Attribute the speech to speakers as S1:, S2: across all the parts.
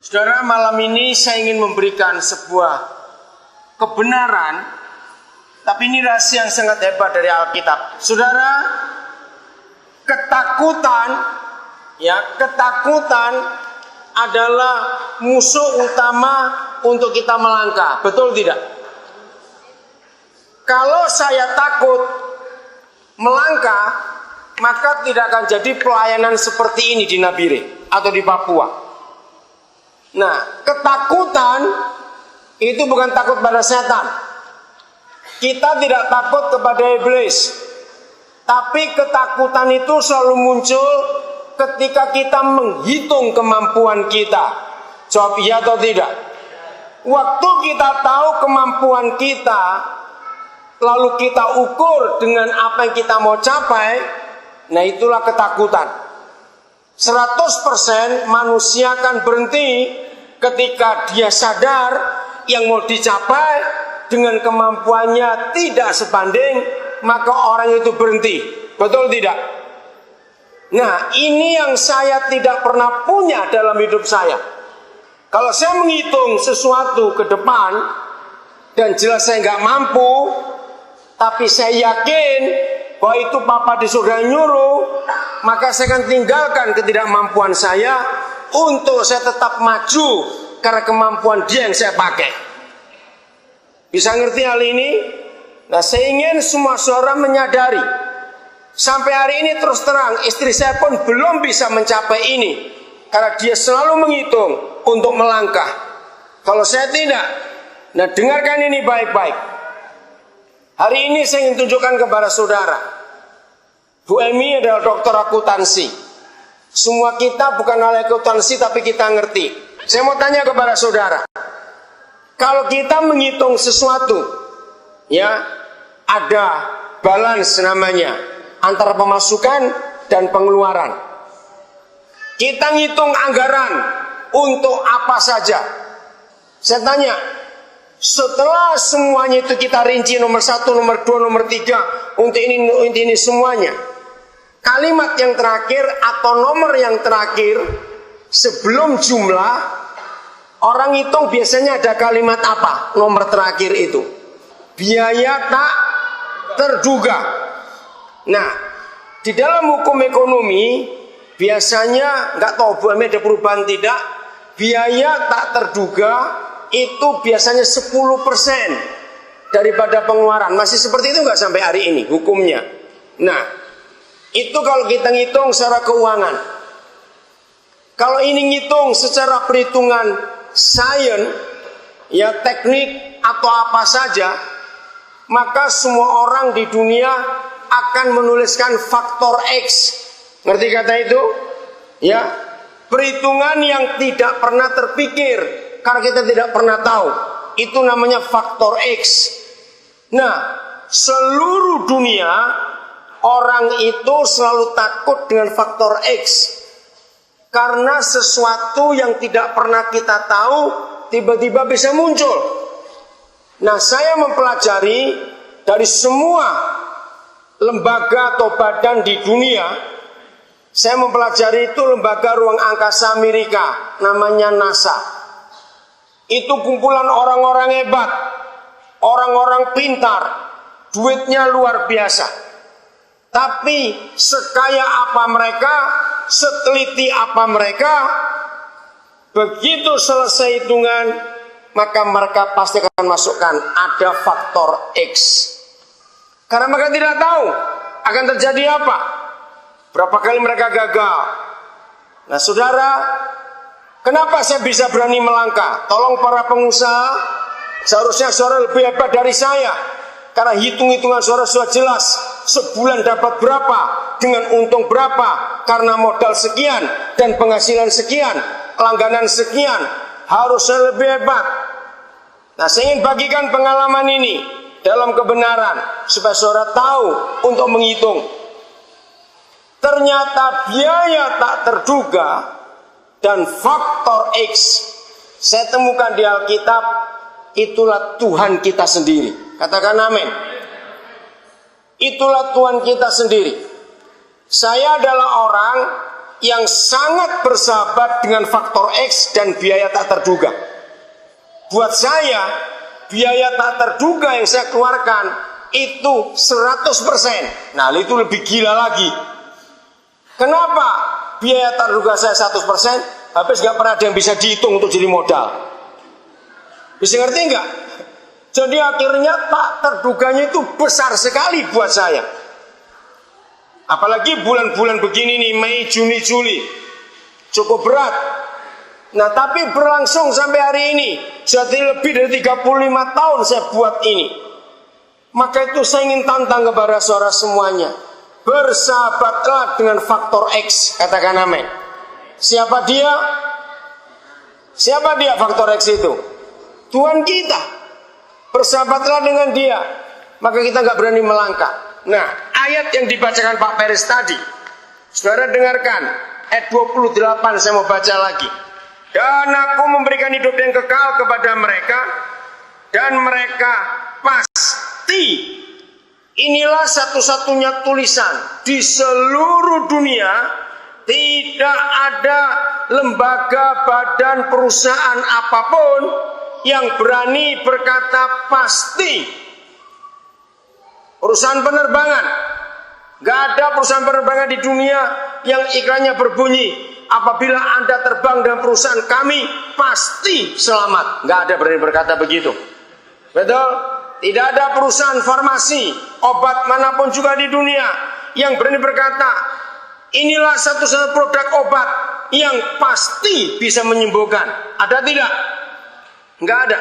S1: Saudara, malam ini saya ingin memberikan sebuah kebenaran, tapi ini rahasia yang sangat hebat dari Alkitab. Saudara, ketakutan adalah musuh utama untuk kita melangkah. Betul tidak? Kalau saya takut melangkah, maka tidak akan jadi pelayanan seperti ini di Nabire atau di Papua. Nah, ketakutan itu bukan takut pada setan. Kita tidak takut kepada iblis. Tapi ketakutan itu selalu muncul ketika kita menghitung kemampuan kita. Jawab iya atau tidak? Waktu kita tahu kemampuan kita, lalu kita ukur dengan apa yang kita mau capai, nah itulah ketakutan. 100% manusia akan berhenti ketika dia sadar yang mau dicapai dengan kemampuannya tidak sebanding, maka orang itu berhenti. Betul tidak? Nah, ini yang saya tidak pernah punya dalam hidup saya. Kalau saya menghitung sesuatu ke depan dan jelas saya nggak mampu, tapi saya yakin bahwa itu Papa di surga nyuruh, maka saya akan tinggalkan ketidakmampuan saya untuk saya tetap maju karena kemampuan dia yang saya pakai. Bisa ngerti hal ini? Nah, saya ingin semua saudara menyadari, sampai hari ini terus terang istri saya pun belum bisa mencapai ini karena dia selalu menghitung untuk melangkah. Kalau saya tidak. Nah, dengarkan ini baik-baik. Hari ini saya ingin tunjukkan kepada saudara, Bu Emi adalah dokter akuntansi. Semua kita bukan ahli akuntansi, tapi kita ngerti. Saya mau tanya kepada saudara, kalau kita menghitung sesuatu, ya ada balance namanya antara pemasukan dan pengeluaran. Kita ngitung anggaran untuk apa saja. Saya tanya, setelah semuanya itu kita rinci nomor 1, nomor 2, nomor 3, untuk ini semuanya, kalimat yang terakhir atau nomor yang terakhir sebelum jumlah, orang hitung biasanya ada kalimat apa? Nomor terakhir itu biaya tak terduga. Nah, di dalam hukum ekonomi biasanya, nggak tahu Bu Emi ada perubahan tidak, biaya tak terduga itu biasanya 10% daripada pengeluaran. Masih seperti itu nggak sampai hari ini hukumnya? Nah, itu kalau kita ngitung secara keuangan. Kalau ini ngitung secara perhitungan sains, ya teknik atau apa saja, maka semua orang di dunia akan menuliskan faktor X. Ngerti kata itu? Ya, perhitungan yang tidak pernah terpikir karena kita tidak pernah tahu. Itu namanya faktor X. Nah, seluruh dunia orang itu selalu takut dengan faktor X. Karena sesuatu yang tidak pernah kita tahu tiba-tiba bisa muncul. Nah, saya mempelajari dari semua lembaga atau badan di dunia. Saya mempelajari itu lembaga ruang angkasa Amerika, namanya NASA. Itu kumpulan orang-orang hebat, orang-orang pintar, duitnya luar biasa. Tapi sekaya apa mereka, seteliti apa mereka, begitu selesai hitungan, maka mereka pasti akan masukkan ada faktor X. Karena mereka tidak tahu akan terjadi apa, berapa kali mereka gagal. Nah, saudara, kenapa saya bisa berani melangkah? Tolong para pengusaha, seharusnya saudara lebih hebat dari saya. Karena hitung-hitungan saudara sudah jelas. Sebulan dapat berapa, dengan untung berapa, karena modal sekian, dan penghasilan sekian, langganan sekian. Harusnya lebih hebat. Nah, saya ingin bagikan pengalaman ini dalam kebenaran, supaya saudara tahu untuk menghitung. Ternyata biaya tak terduga dan faktor X saya temukan di Alkitab, itulah Tuhan kita sendiri. Katakan amin. Itulah Tuhan kita sendiri. Saya adalah orang yang sangat bersahabat dengan faktor X dan biaya tak terduga. Buat saya, biaya tak terduga yang saya keluarkan itu 100%. Nah, itu lebih gila lagi. Kenapa biaya tak terduga saya 100%? Habis gak pernah ada yang bisa dihitung untuk jadi modal. Bisa ngerti nggak? Jadi akhirnya tak terduganya itu besar sekali buat saya. Apalagi bulan-bulan begini nih, Mei, Juni, Juli, cukup berat. Nah, tapi berlangsung sampai hari ini. Jadi lebih dari 35 tahun saya buat ini. Maka itu saya ingin tantang kepada saudara semuanya. Bersahabatlah dengan faktor X. Katakan amin. Siapa dia? Siapa dia faktor X itu? Tuhan kita. Bersahabatlah dengan dia. Maka kita nggak berani melangkah. Nah, ayat yang dibacakan Pak Peris tadi, saudara dengarkan, ayat 28 saya mau baca lagi. Dan aku memberikan hidup yang kekal kepada mereka, dan mereka pasti, inilah satu-satunya tulisan di seluruh dunia, tidak ada lembaga, badan, perusahaan apapun yang berani berkata pasti. Perusahaan penerbangan, gak ada perusahaan penerbangan di dunia yang iklannya berbunyi, apabila Anda terbang dengan perusahaan kami pasti selamat. Gak ada berani berkata begitu. Betul? Tidak ada perusahaan farmasi, obat manapun juga di dunia yang berani berkata, inilah satu-satunya produk obat yang pasti bisa menyembuhkan. Ada tidak? Gak ada.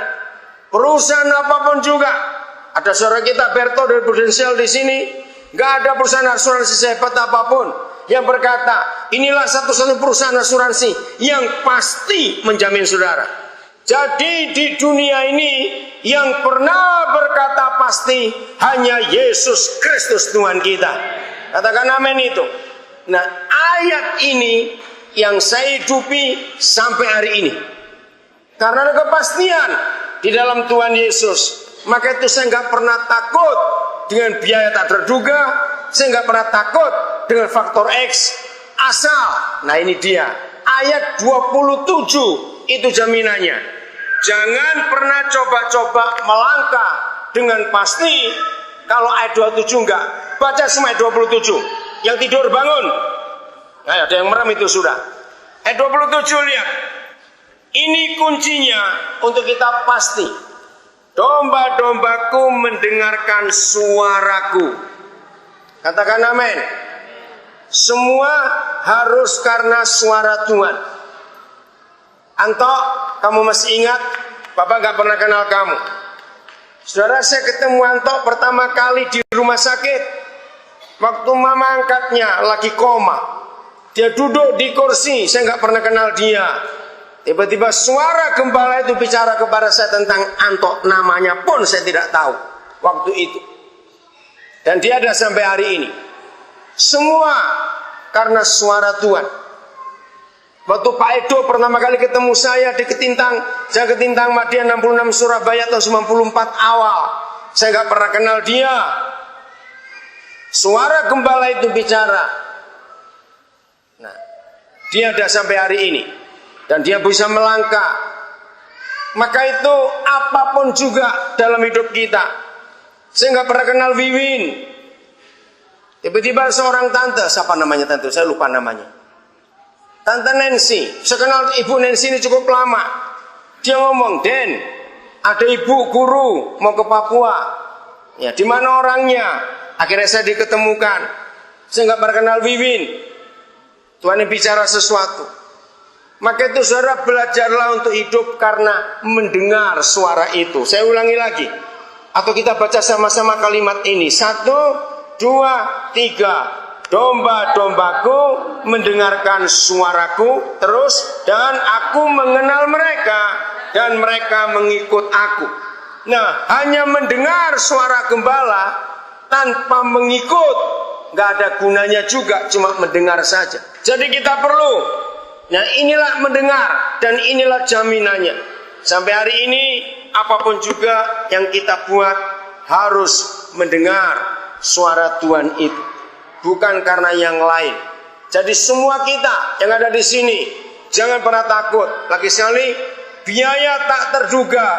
S1: Perusahaan apapun juga. Ada saudara kita Berto dari Prudensial di sini, nggak ada perusahaan asuransi sehebat apapun yang berkata inilah satu-satunya perusahaan asuransi yang pasti menjamin saudara. Jadi di dunia ini yang pernah berkata pasti hanya Yesus Kristus Tuhan kita. Katakan amin itu. Nah, ayat ini yang saya hidupi sampai hari ini. Karena ada kepastian di dalam Tuhan Yesus. Maka itu saya nggak pernah takut dengan biaya tak terduga. Saya nggak pernah takut dengan faktor X. Asal, nah ini dia, ayat 27 itu jaminannya. Jangan pernah coba-coba melangkah dengan pasti. Kalau ayat 27 enggak, baca semua ayat 27. Yang tidur bangun. Nah, ada yang merem itu sudah. Ayat 27 lihat. Ini kuncinya untuk kita pasti. Domba-dombaku mendengarkan suaraku. Katakan amin. Semua harus karena suara Tuhan. Anto, kamu masih ingat? Bapak gak pernah kenal kamu. Saudara, saya ketemu Anto pertama kali di rumah sakit. Waktu mama angkatnya lagi koma. Dia duduk di kursi, saya gak pernah kenal dia. Tiba-tiba suara gembala itu bicara kepada saya tentang Anto, namanya pun saya tidak tahu waktu itu. Dan dia ada sampai hari ini. Semua karena suara Tuhan. Waktu Pak Edo pertama kali ketemu saya di Ketintang, saya Ketintang Madia 66 Surabaya tahun 94 awal. Saya gak pernah kenal dia. Suara gembala itu bicara. Nah, dia ada sampai hari ini. Dan dia bisa melangkah. Maka itu apapun juga dalam hidup kita. Saya nggak pernah kenal Wiwin. Tiba-tiba seorang tante, siapa namanya tante? Saya lupa namanya. Tante Nancy. Saya kenal Ibu Nancy ini cukup lama. Dia ngomong, Den, ada ibu guru mau ke Papua. Ya, di mana orangnya? Akhirnya saya diketemukan. Saya nggak pernah kenal Wiwin. Tuhan yang bicara sesuatu. Maka itu saudara belajarlah untuk hidup karena mendengar suara itu. Saya ulangi lagi. Atau kita baca sama-sama kalimat ini. 1, 2, 3. Domba-dombaku mendengarkan suaraku. Terus, dan aku mengenal mereka. Dan mereka mengikut aku. Nah, hanya mendengar suara gembala tanpa mengikut. Gak ada gunanya juga, cuma mendengar saja. Jadi kita perlu. Nah, inilah mendengar dan inilah jaminannya. Sampai hari ini apapun juga yang kita buat harus mendengar suara Tuhan itu. Bukan karena yang lain. Jadi semua kita yang ada di sini jangan pernah takut. Lagi sekali, biaya tak terduga